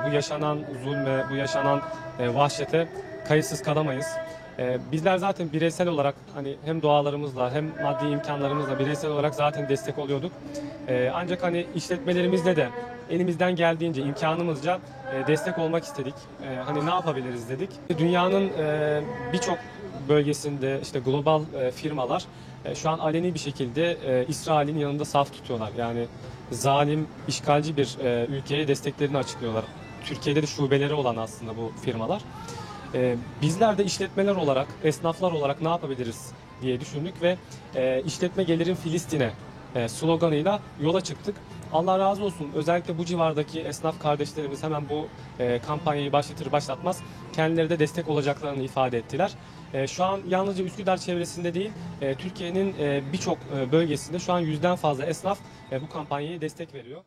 Bu yaşanan zulme, bu yaşanan vahşete kayıtsız kalamayız. Bizler zaten bireysel olarak hani hem dualarımızla hem maddi imkanlarımızla bireysel olarak zaten destek oluyorduk. Ancak hani işletmelerimizle de elimizden geldiğince, imkanımızca destek olmak istedik. Hani ne yapabiliriz dedik. Dünyanın birçok bölgesinde işte global firmalar şu an aleni bir şekilde İsrail'in yanında saf tutuyorlar. Yani zalim, işgalci bir ülkeye desteklerini açıklıyorlar. Türkiye'de de şubeleri olan aslında bu firmalar. Bizler de işletmeler olarak, esnaflar olarak ne yapabiliriz diye düşündük ve işletme gelirin Filistin'e sloganıyla yola çıktık. Allah razı olsun. Özellikle bu civardaki esnaf kardeşlerimiz hemen bu kampanyayı başlatır başlatmaz kendileri de destek olacaklarını ifade ettiler. Şu an yalnızca Üsküdar çevresinde değil, Türkiye'nin birçok bölgesinde şu an 100'den fazla esnaf bu kampanyaya destek veriyor.